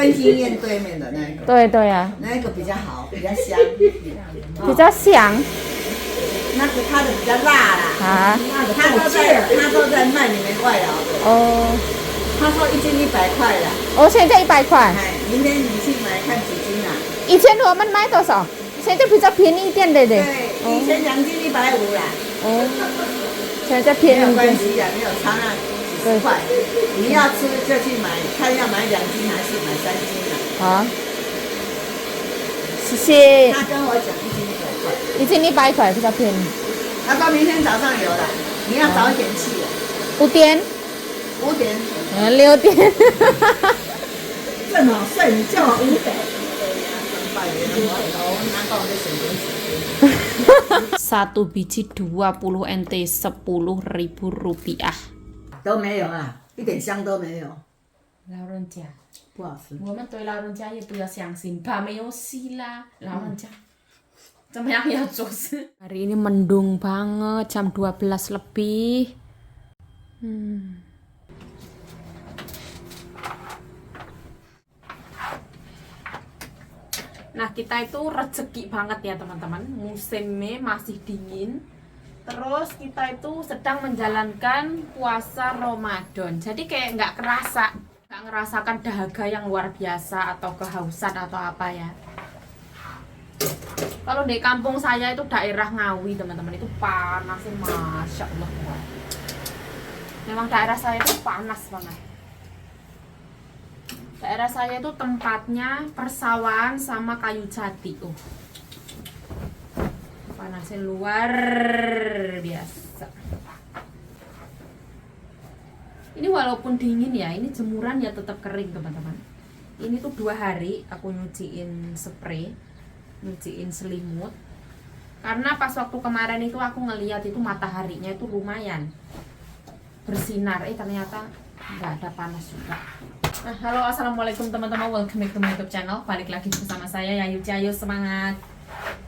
跟经验对面的那一个，对对啊，那一个比较好，比较香，比较香那个它的比较辣啦。啊。他都在卖你们外劳的，哦他说1斤100块啦。哦，现在100块。哎，明天你去买看几斤啊？以前我们买多少？现在比较便宜一点的嘞。对，以前2斤150啦。哦，现在没有便宜一点。关系啊，没有差那几十块。你要吃就去买，看要买2斤还是买3斤啊？好，谢谢。他跟我讲1斤100块，以前100块比较便宜。他说明天早上有了，你要早一点去哦。 5点。 5点。 6点。正好睡，你叫我5点。Satu biji 20 NT 10.000 rupiah. 都没有啊，一点香都没有，老人家，不好吃。我们对老人家也不要相信，怕没有戏啦，老人家。怎么样要做事？ Hari ini mendung banget, jam 12 lebih. Nah, kita itu rezeki banget ya teman-teman. Musimnya masih dingin. Terus kita itu sedang menjalankan puasa Ramadan. Jadi kayak nggak ngerasakan dahaga yang luar biasa atau kehausan atau apa ya. Kalau di kampung saya itu daerah Ngawi teman-teman, itu panasnya Masya Allah. Memang daerah saya itu panas banget. Daerah saya itu tempatnya persawahan sama kayu jati. Panasnya luar biasa. Ini walaupun dingin ya, ini jemuran ya tetap kering teman-teman. Ini tuh 2 hari aku nyuciin spray, nyuciin selimut. Karena pas waktu kemarin itu aku ngeliat itu mataharinya itu lumayan bersinar, ternyata nggak ada panas juga. Nah, halo assalamualaikum teman-teman, welcome back to my YouTube channel. Balik lagi bersama saya Yayu, ayo semangat.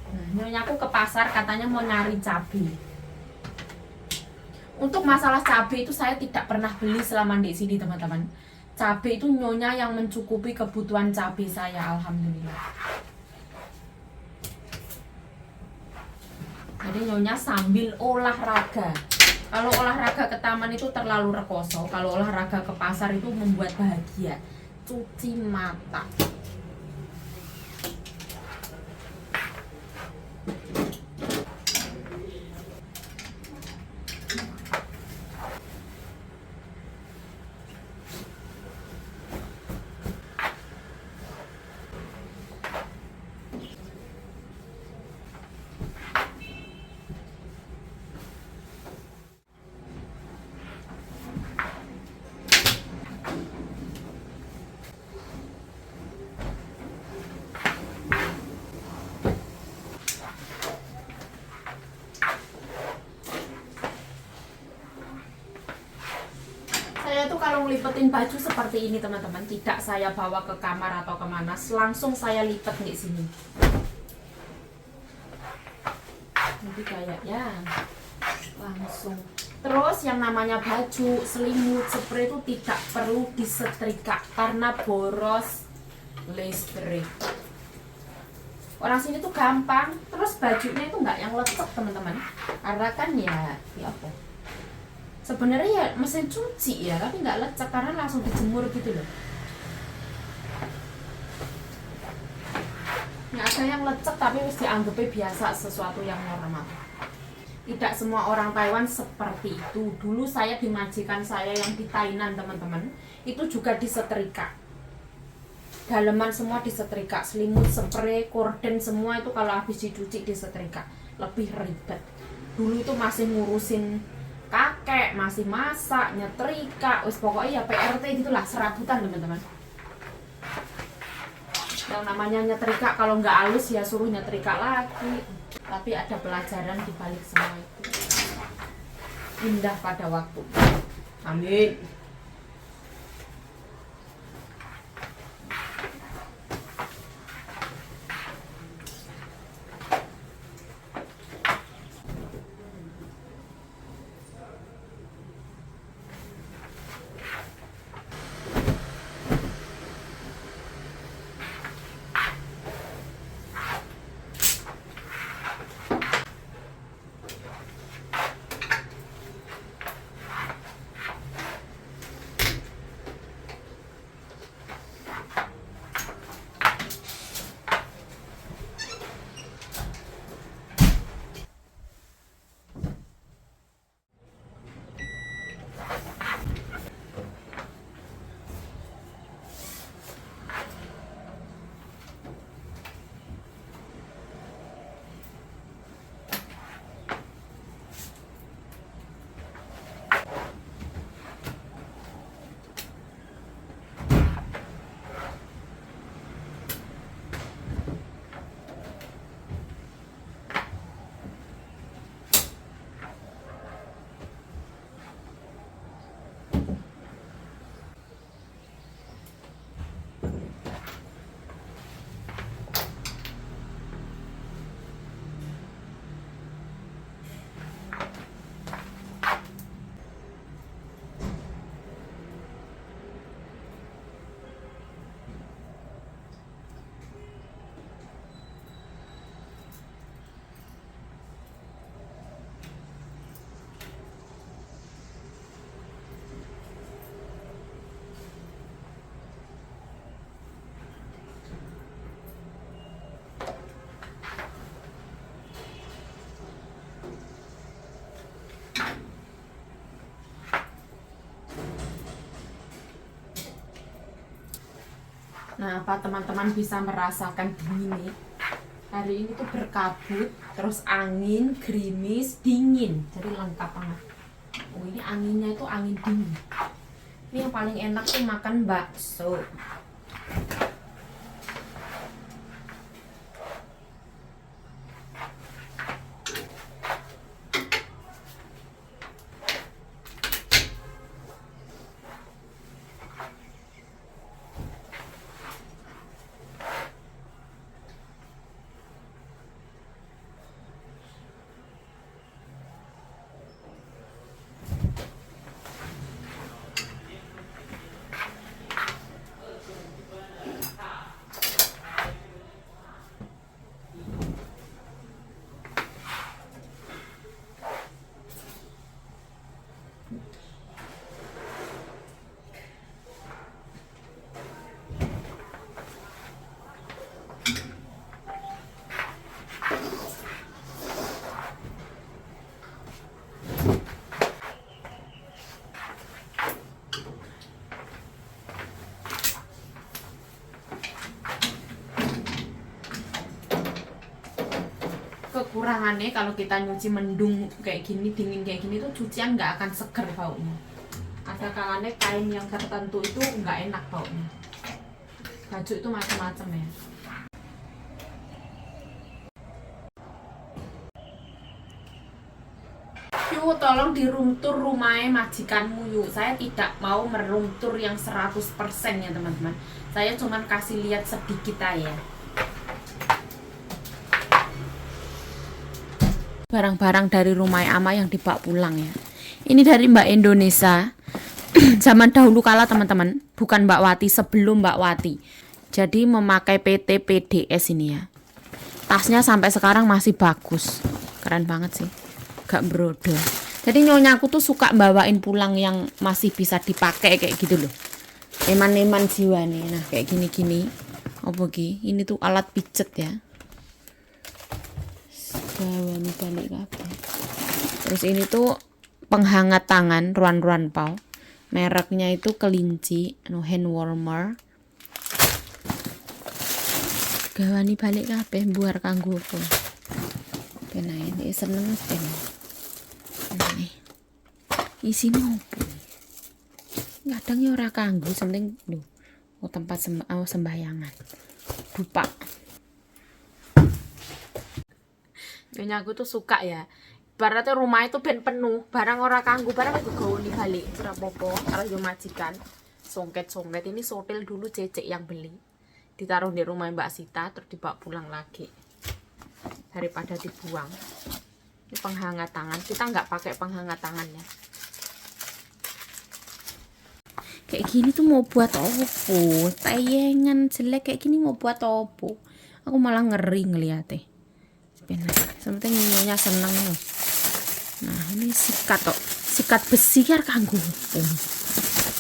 Nah, nyonya aku ke pasar katanya mau nyari cabai. Untuk masalah cabai itu saya tidak pernah beli selama di sini teman-teman. Cabai itu nyonya yang mencukupi kebutuhan cabai saya, alhamdulillah. Jadi nyonya sambil olahraga. Kalau olahraga ke taman itu terlalu rekoso, kalau olahraga ke pasar itu membuat bahagia. Cuci mata. Saya tuh kalau ngelipetin baju seperti ini teman-teman, tidak saya bawa ke kamar atau kemana, langsung saya lipet di sini. Jadi kayak ya langsung. Terus yang namanya baju, selimut, spray itu tidak perlu disetrika karena boros listrik. Orang sini tuh gampang. Terus bajunya itu nggak yang lecek teman-teman, karena kan ya apa? Sebenarnya ya mesin cuci ya, tapi nggak lecek karena langsung dijemur gitu loh. Nggak ada yang lecek tapi mesti dianggapnya biasa, sesuatu yang normal. Tidak semua orang Taiwan seperti itu. Dulu saya di majikan saya yang di Tainan teman-teman, itu juga disetrika. Daleman semua disetrika, selimut, spray, korden semua itu kalau habis dicuci disetrika. Lebih ribet. Dulu itu masih ngurusin kakek, masih masak, nyetrika, wis pokoknya ya PRT gitulah, serabutan teman-teman. Yang namanya nyetrika kalau nggak halus ya suruh nyetrika lagi. Tapi ada pelajaran di balik semua itu. Indah pada waktu. Amin. Nah, apa teman-teman bisa merasakan dingin nih? Hari ini tuh berkabut, terus angin, gerimis, dingin, jadi lengkap banget. Oh, ini anginnya itu angin dingin. Ini yang paling enak tuh makan bakso. Kekurangannya kalau kita nyuci mendung kayak gini, dingin kayak gini tuh cucian nggak akan seger baunya. Ada kalanya kain yang tertentu itu nggak enak baunya. Baju itu macam-macam ya. Yuk tolong di room tour rumahnya majikanmu yuk. Saya tidak mau meroom tour yang 100% ya teman-teman. Saya cuma kasih lihat sedikit aja. Barang-barang dari rumah Ama yang dibawa pulang ya. Ini dari Mbak Indonesia. Zaman dahulu kala teman-teman, bukan Mbak Wati, sebelum Mbak Wati. Jadi memakai PT PDS ini ya. Tasnya sampai sekarang masih bagus. Keren banget sih. Gak brodol. Jadi nyonyaku tuh suka bawain pulang yang masih bisa dipakai kayak gitu loh. Eman-eman jiwa nih. Nah, kayak gini-gini. Apa ki? Ini tuh alat pijet ya. Gawani balik kabeh. Terus ini tuh penghangat tangan ruan-ruan pau. Mereknya itu kelinci, hand warmer. Gawani balik kabeh buar kanggo apa. Ben ini seneng ben. Ini. Isine opo? Kadang ya ora kanggo, penting lho. Oh, tempat sembahyangan. Dupa. Nyonya aku tuh suka ya. Ibaratnya rumah itu ben penuh, barang ora kanggo, barang itu gawoni balik, ora apa-apa. Kalau yo majikan, songket-songket ini sotil dulu Cecek yang beli. Ditaruh di rumah Mbak Sita terus dibawa pulang lagi. Daripada dibuang. Ini penghangat tangan, kita nggak pakai penghangat tangannya. Kayak gini tuh mau buat opo? Tayangan jelek kayak gini mau buat opo? Aku malah ngeri ngeliatnya. Sementing nyonya seneng loh. Nah ini sikat tok, sikat besi kan kanggo.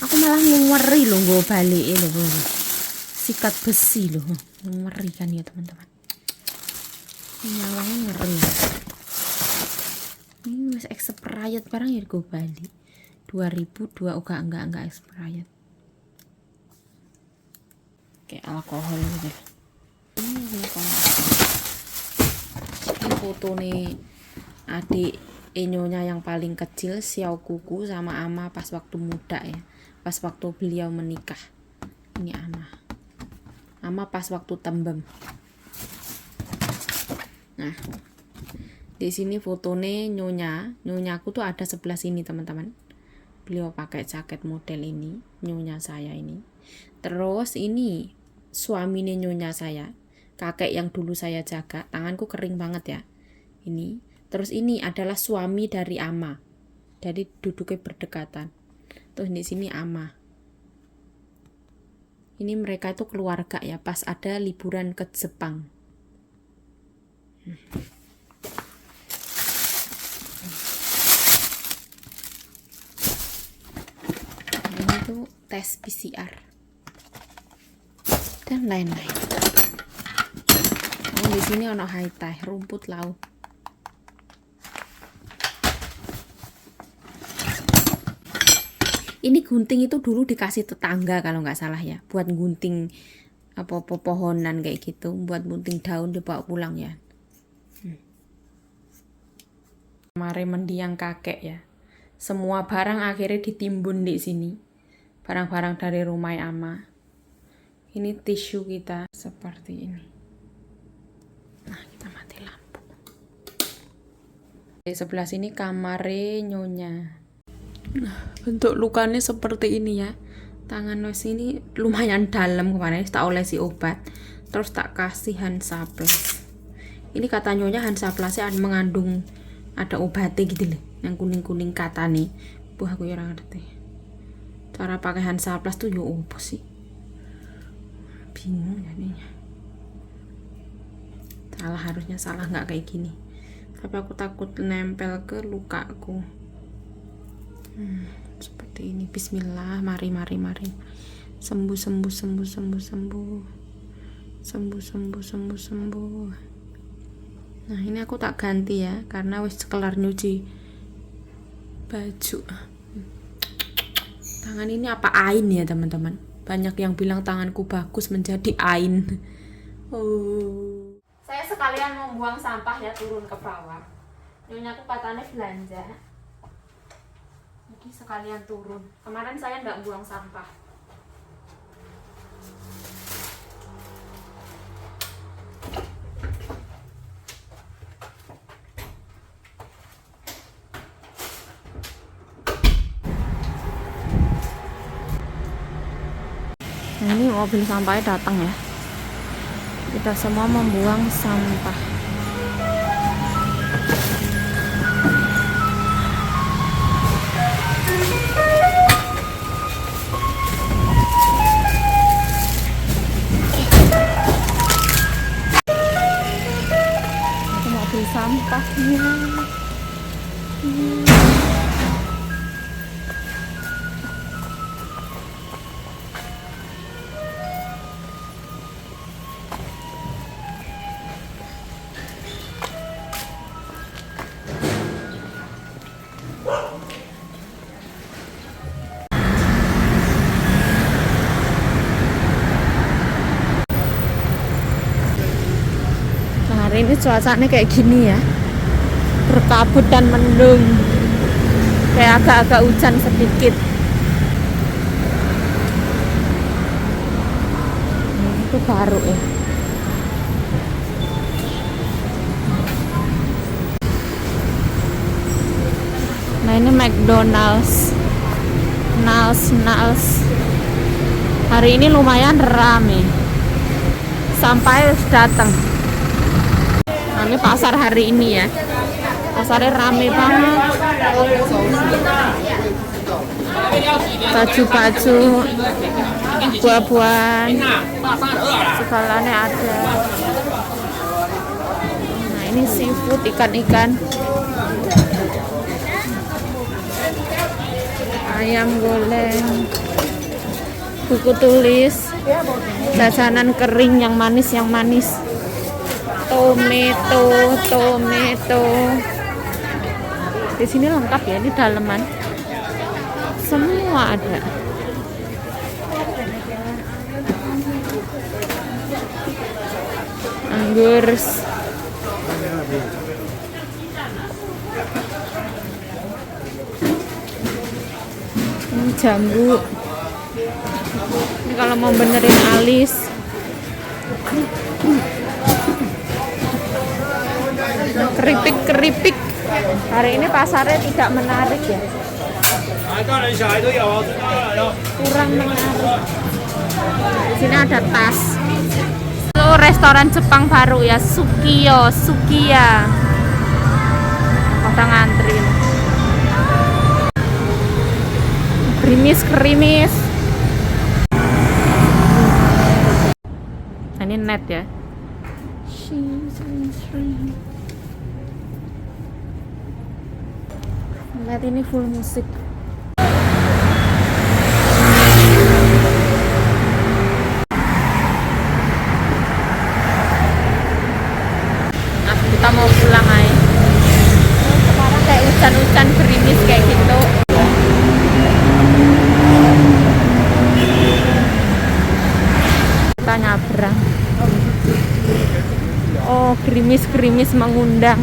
Aku malah ngeri loh gue balik loh. Sikat besi loh, ngeri kan ya teman-teman. Nyawangnya ngeri. Ini masih expired barang ya gue balik. 2002 enggak expired. Kayak alkohol gitu. Ini foto nih adik Nyonya yang paling kecil, Xiao Kuku sama Ama pas waktu muda ya, pas waktu beliau menikah. Ini Ama pas waktu tembem. Nah di sini fotonya Nyonyaku tuh ada sebelah sini teman-teman. Beliau pakai jaket model ini, Nyonya saya ini. Terus ini suaminya Nyonya saya, kakek yang dulu saya jaga. Tanganku kering banget ya ini. Terus ini adalah suami dari Ama, jadi duduknya berdekatan. Terus di sini Ama. Ini mereka itu keluarga ya, pas ada liburan ke Jepang. Ini tuh tes PCR dan lain-lain. Oh, di sini ono haitai, rumput laut. Ini gunting itu dulu dikasih tetangga kalau nggak salah ya, buat gunting apa-apa pohonan kayak gitu buat gunting daun dibawa pulang ya. Kemarin mendiang kakek ya. Semua barang akhirnya ditimbun di sini. Barang-barang dari rumah Ama. Ini tisu kita seperti ini. Nah, kita mati lampu. Di sebelah sini kamarnya Nyonya. Nah, bentuk lukanya seperti ini ya. Tangan Wes ini lumayan dalam kemarin, tak olesi obat. Terus tak kasih Hansaplast. Ini kata Nyonya Hansaplastnya mengandung ada obatnya gitu loh. Yang kuning-kuning kata nih. Wah, aku ya ora ngerti. Cara pakai Hansaplast tuh yo opo sih? Bingung jadinya. Harusnya salah nggak kayak gini. Tapi aku takut nempel ke lukaku. Seperti ini. Bismillah, mari. Sembuh. Nah, ini aku tak ganti ya karena wis kelar nyuci baju. Tangan ini apa ain ya, teman-teman? Banyak yang bilang tanganku bagus menjadi ain. Saya sekalian mau buang sampah ya, turun ke bawah. Nyonya aku katanya belanja. Jadi sekalian turun. Kemarin saya nggak buang sampah. Nah, ini mobil sampahnya datang ya. Kita semua membuang sampah. Itu mobil sampahnya. Hari ini cuacanya kayak gini ya, berkabut dan mendung, kayak agak-agak hujan sedikit. Itu baru ya. Nah, ini McDonald's. Nals. Hari ini lumayan rame. Sampai datang. Ini pasar hari ini ya, pasarnya rame banget, baju-baju, buah-buahan, segalanya ada. Nah, ini seafood, ikan-ikan, ayam goreng, buku tulis, jajanan kering yang manis. Tomato. Di sini lengkap ya, di daleman. Semua ada. Anggur. Ini jambu. Ini kalau mau benerin alis. Keripik. Hari ini pasarnya tidak menarik ya. Kurang menarik. Di sini ada tas. Itu restoran Jepang baru ya, Sukiya. Pada ngantri. Krimis. Ini net ya. Lihat ini full musik. Nah, kita mau pulang aja. Sekarang kayak hujan-hujan gerimis kayak gitu. Kita kita nyabrang. Oh, gerimis-gerimis mengundang.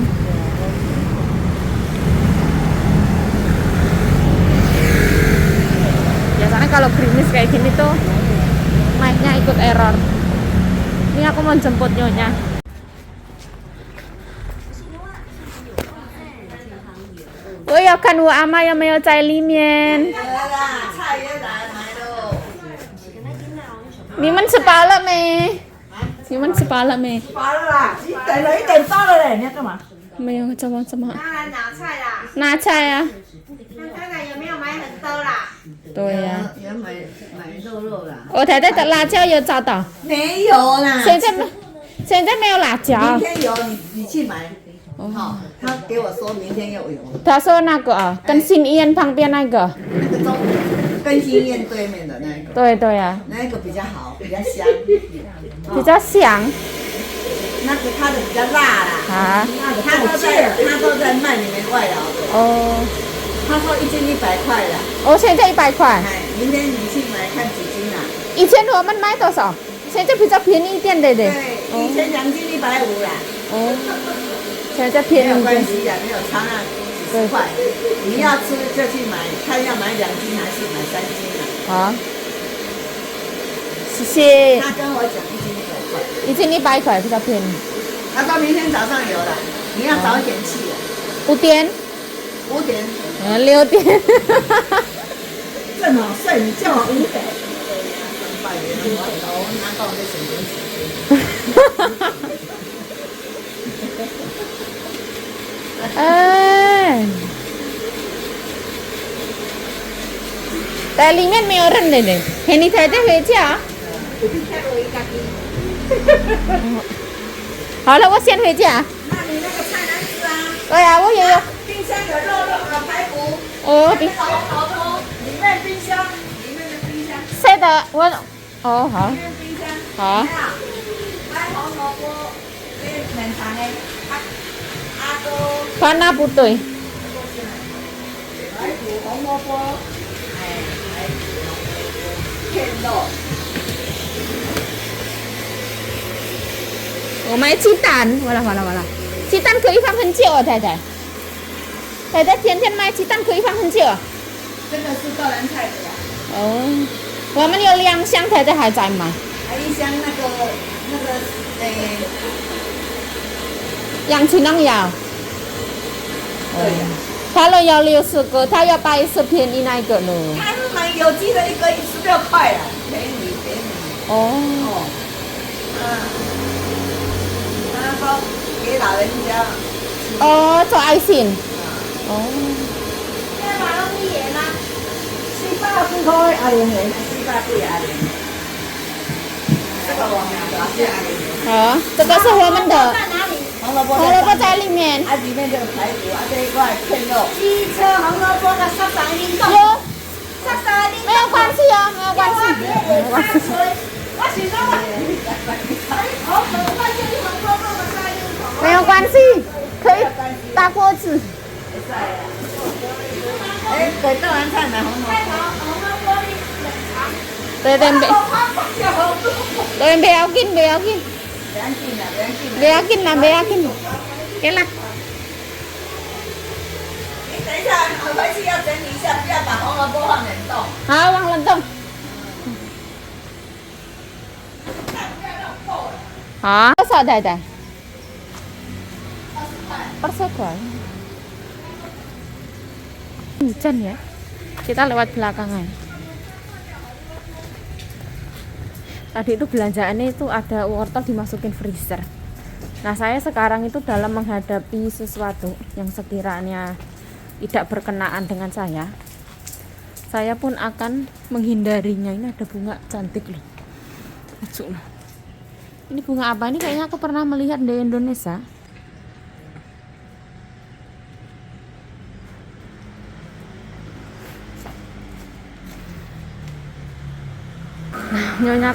Biasanya kalau gerimis kayak gini tuh mic-nya ikut error. Ini aku mau jemput nyonya.我要看我阿妈有没有在里面。菜也来了。你们吃饱了没？你们吃饱了没？饱了啦，等了1点到了嘞，你要干嘛？没有，怎么？当然拿菜啦，拿菜啊？看看看有没有买很多啦。对呀、也买肉啦。我太太的辣椒有找到，没有啦。现在没有辣椒明。天有，你去买。好，他给我说明天又有。他说那个啊，跟新医院旁边那个。那个中跟新宴对面的那个，对对啊，那个比较好，比较香。比较香那个它的比较辣啦。啊。他都在卖你们外劳的。哦他说1斤100块啦。哦，现在100块。哎，明天你去买看几斤啦。以前我们买多少？现在比较便宜一点的对，对。以前2斤150啦。哦，现在没有便宜一点。关系呀，没有差那几十块。你要吃就去买，看要买2斤还是买3斤啊？好，谢谢。他跟我讲1斤100块。一斤100块比较便宜。他说明天早上有了，你要早一点去啊。 5点5点。 6点 正好睡，你叫我5点。拜年我走，拿到这省点时间。哎，在里面没有人的呢，陪你太太回家。好了，我先回家。那你那个菜难吃啊？对呀、我也有。冰箱有肉排骨。哦，比好多，里面冰箱，里面的冰箱，谁的？我哦好里面冰箱。好。还有红萝卜，冷藏的，阿哥。看那不对。排骨、红萝卜，片肉。我买鸡蛋，完了，鸡蛋可以放很久啊，太太。太太天天买鸡蛋可以放很久。这个是个人菜的呀。哦，我们有2箱，太太还在买。还1箱那个，杨青龙要。对呀。他了要60个，他要80便宜那一个呢。他是买有机的，一个16块啊，便宜。哦。他说给老人家。哦，做爱心。哦。现在马龙一眼啦， 400几块阿莲元，400几阿莲。这个我们的是阿莲元。好，这个是我们的。在哪里？红萝卜。红萝卜在里面。啊，里面这个排骨啊，这一块片肉。机车红萝卜的杀伤运动，有，杀伤运动。没有关系哦，没有关系。没有关系。我洗了嘛。好，我现在红萝卜的杀运动。没有关系，可以大锅子。哎，对，豆芽菜买红萝卜。红萝卜的冷藏。对，不要紧。不要紧啦。不要紧。给啦。你等一下，回去要整理一下，不要把红萝卜放冷冻。好，放冷冻。好，多少太太？20 块. Hujan ya. Kita lewat belakangan. Tadi itu belanjaannya itu ada wortel dimasukin freezer. Nah, saya sekarang itu dalam menghadapi sesuatu yang sekiranya tidak berkenaan dengan saya pun akan menghindarinya. Ini ada bunga cantik loh. Lucu loh. Ini bunga apa? Ini kayaknya aku pernah melihat di Indonesia. Nah, nyonya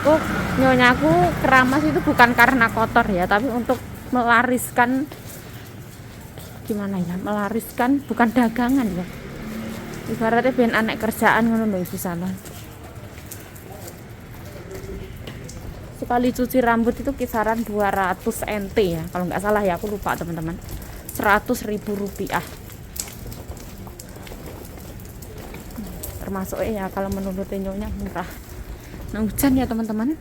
aku keramas itu bukan karena kotor ya, tapi untuk melariskan, gimana ya, melariskan bukan dagangan ya, ibaratnya ben anek kerjaan ngono lho ibu salon. sekali cuci rambut itu kisaran 200 NT ya, kalau nggak salah ya, aku lupa teman-teman. 100.000 rupiah. Termasuk ya kalau menurut Nyonya murah. Nah, hujan ya teman-teman.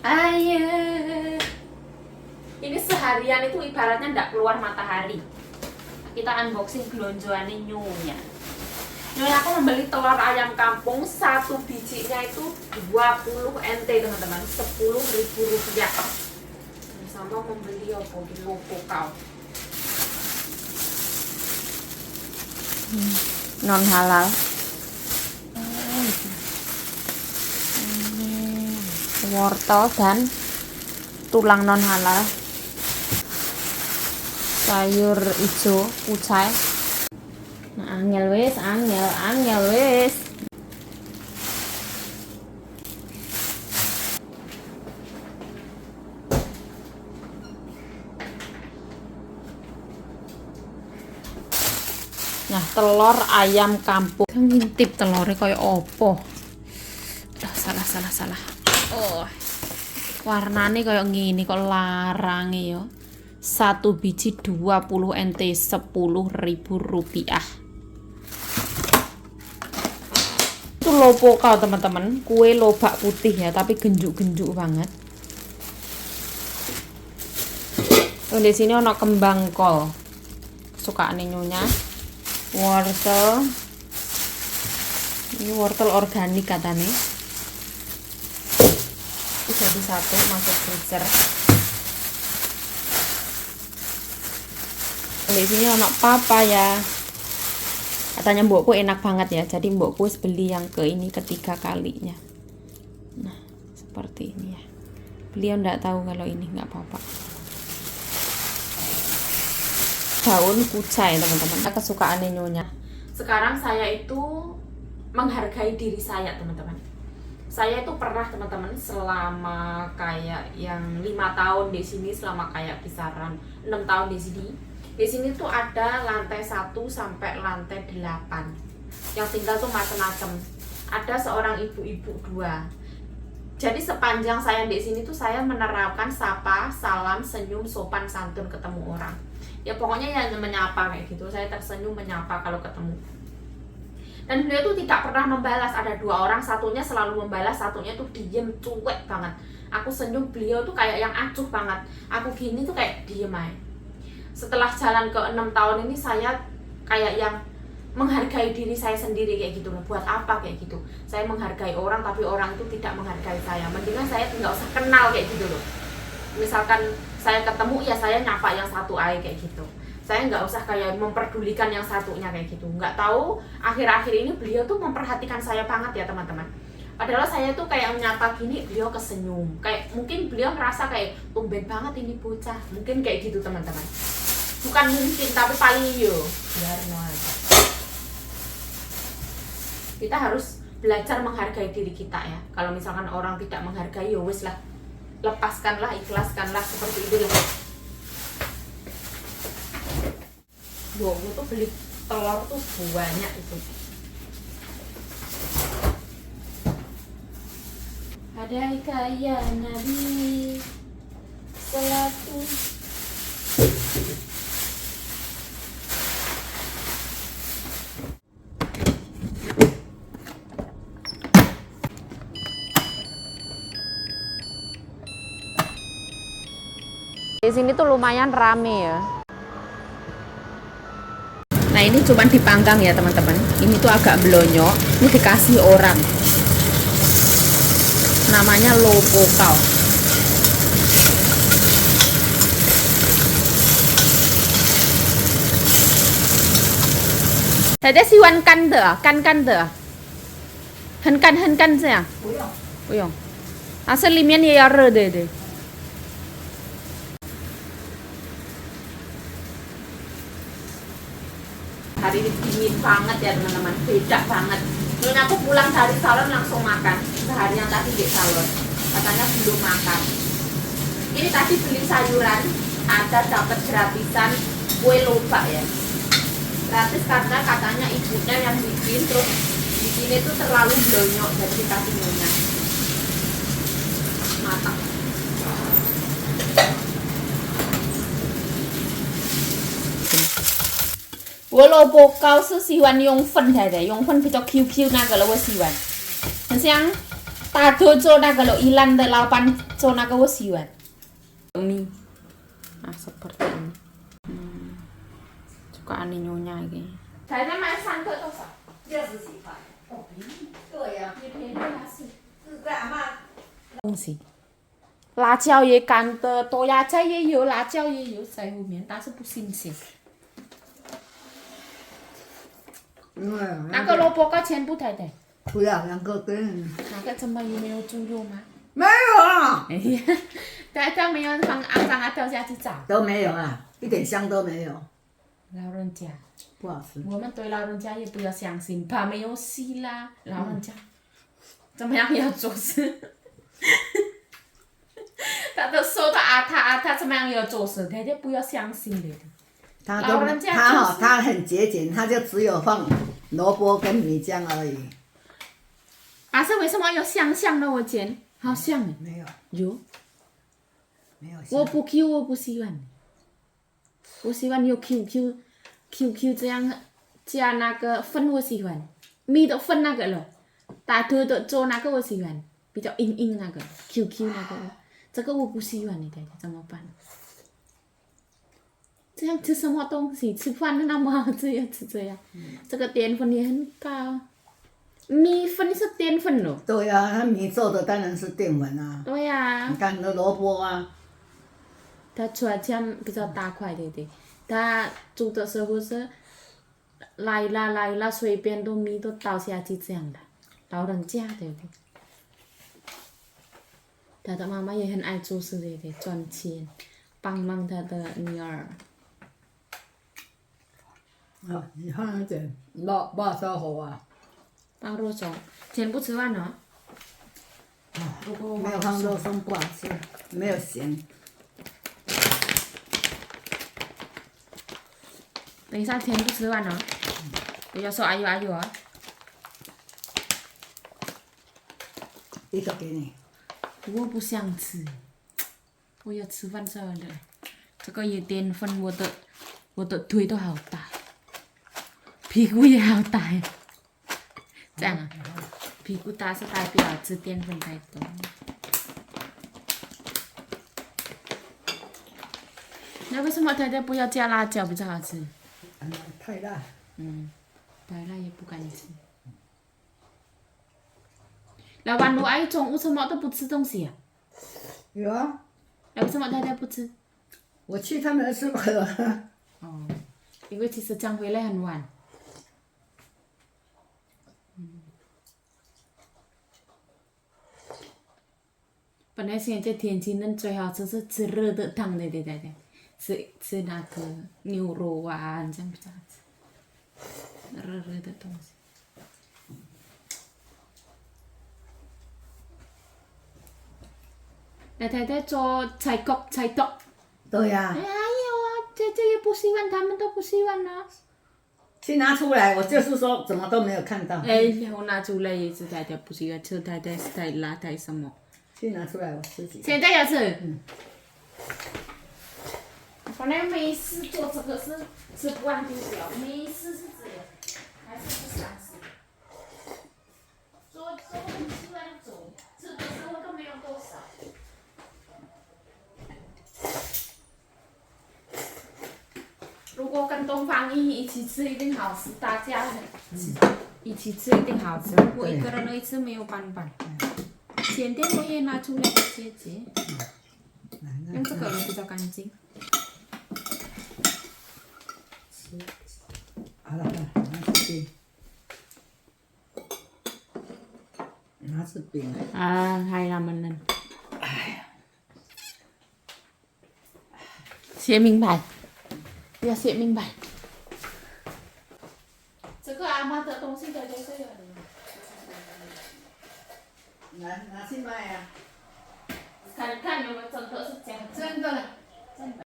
Ayo. Ini seharian itu ibaratnya ndak keluar matahari. Kita unboxing belonjoannya Nyonya. Nyonya aku membeli telur ayam kampung, satu bijinya itu 20 NT teman-teman, 10.000 rupiah. Sama membeli apa di Lopo kau. Non halal. Wortel dan tulang non halal, sayur hijau kucai. Nah, angel wes. Nah, telur ayam kampung. Ngintip telurnya kayak opo. Salah. Oh, warnanya kayak gini kok larang ya. Satu biji 20 NT, 10.000 rupiah. Itu lopo kau teman-teman, kue lobak putih ya, tapi genjuk-genjuk banget. Oh, di sini ono kembang kol, kesukaan Nyonya. Wortel, ini wortel organik katanya. Jadi satu masuk freezer. Di sini ono papaya. Katanya mbokku enak banget ya. Jadi mbokku beli yang ketiga kalinya. Nah, seperti ini ya. Beliau ndak tahu kalau ini nggak apa-apa. Daun kucai teman-teman. Kesukaan Nyonya. Sekarang saya itu menghargai diri saya teman-teman. Saya itu pernah teman-teman selama kayak yang 5 tahun di sini, selama kayak kisaran 6 tahun di sini. Di sini tuh ada lantai 1 sampai lantai 8. Yang tinggal tuh macam-macam. Ada seorang ibu-ibu 2. Jadi sepanjang saya di sini tuh saya menerapkan sapa, salam, senyum, sopan, santun ketemu orang. Ya pokoknya ya menyapa kayak gitu. Saya tersenyum menyapa kalau ketemu. Dan beliau tuh tidak pernah membalas. Ada 2 orang, satunya selalu membalas, satunya tuh diem, cuek banget. Aku senyum, beliau tuh kayak yang acuh banget. Aku gini tuh kayak diem aja. Setelah jalan ke 6 tahun ini, saya kayak yang menghargai diri saya sendiri kayak gitu loh. Buat apa kayak gitu? Saya menghargai orang, tapi orang itu tidak menghargai saya. Mendingan saya nggak usah kenal kayak gitu loh. Misalkan saya ketemu, ya saya nyapa yang satu aja kayak gitu. Saya nggak usah kayak memperdulikan yang satunya kayak gitu. Nggak tahu akhir-akhir ini beliau tuh memperhatikan saya banget ya teman-teman. Padahal saya tuh kayak menyapa gini, beliau kesenyum. Kayak mungkin beliau merasa kayak tumben banget ini bocah. Mungkin kayak gitu teman-teman. Bukan mungkin, tapi paling yo. Kita harus belajar menghargai diri kita ya. Kalau misalkan orang tidak menghargai, ya wes lah. Lepaskanlah, ikhlaskanlah, seperti itu lah. Gue tuh beli telur tuh banyak itu. Ada kaya Nabi Salatu. Di sini tuh lumayan rame ya. Nah ini cuma dipanggang ya teman-teman. Ini tuh agak blonyok. Ini dikasih orang. Namanya lopo kau. Saya siwan kan de, kan de. Hen kan se ya. 不用。啊，这里面也要热的。hari ini dingin banget ya teman-teman, beda banget. Nyonya aku pulang dari salon langsung makan, sehari yang tadi di salon katanya belum makan. Ini tadi beli sayuran, ada dapat gratisan kue lobak ya, gratis karena katanya ibunya yang bikin, terus bikinnya itu terlalu blonyok jadi dikasih Nyonya. Matang. 我萝卜糕是喜欢用粉的，用粉比较 QQ 那个了，我喜欢。很像大头做那个了，一兰的老板做那个我喜欢。Ini, ah seperti ini. Sukaan Nyonya ini. Saya买3个多少60几块。哦，对呀、也便宜了是。是在阿妈。东西，辣椒也干的，豆芽菜也有，辣椒也有在后面，但是不新鲜。那个萝卜糕全部太太。不要2个根。那个怎么也没有猪肉吗？没有啊。哎呀，太太没有放肮脏啊，掉下去炸。都没有啊，一点香都没有。老人家。不好吃。我们对老人家也不要相信，怕没有戏啦。老人家，怎么样也要做事。他都说他怎么样也要做事，太太不要相信的。老人家他很节俭，他就只有放萝卜跟米浆而已。啊，是为什么有香香的？我见好像哎。没有。有。没有。我不 Q， 我不喜欢。我喜欢有 QQ 这样加那个粉，我喜欢。米的粉那个了，大头的做那个我喜欢，比较硬那个 QQ 那个，这个我不喜欢，你太太怎么办？这样吃什么东西？吃饭那么好吃也吃这样，这个淀粉也很高。米粉是淀粉咯。对呀、他米做的当然是淀粉啊。对呀、你看那萝卜啊。它出来这样比较大块，对不对？它煮的时候是来啦，随便都米都倒下去这样的，老人家对不对？他的妈妈也很爱做事，对不对？赚钱，帮忙他的女儿。啊，你放一点辣椒糊啊。放肉松，全部吃完了。没有放肉松不好吃，没有咸。等一下全部吃完了，不要说哎呦啊。一个给你。我不想吃，我要吃饭吃完的。这个也淀粉，我的腿都好大，屁股也好大呀。这样啊，屁股大是代表吃淀粉太多。那为什么太太不要加辣椒比较好吃？太辣。太辣也不敢吃。老板，我爱中午什么都不吃东西啊？有啊。那为什么太太不吃？我去他们吃过了。哦，因为其实这样回来很晚。本来现在天气冷，最好是吃热的汤的，对。吃那个牛肉啊，这样比较好吃。热的东西。那太太做菜豆。对呀、哎呀，这也不喜欢，他们都不喜欢啊。去拿出来，我就是说怎么都没有看到。哎，我拿出来也是太太不喜欢吃，太太是太辣太什么。去拿出来，我吃几个。现在要吃。本来没事做这个是吃不完丢掉，没事是这样，还是不想吃。做很喜欢做，吃的时候都没有多少。如果跟东方一起吃一定好吃，大家一起吃一定好吃。我一个人一吃没有办法。前天我也拿出来给姐姐，用这个比较干净。好了，拿去冰。拿去冰。啊，还他们呢。哎，写明白，要写明白。拿去卖呀、看看有没有真的是这样子。真的。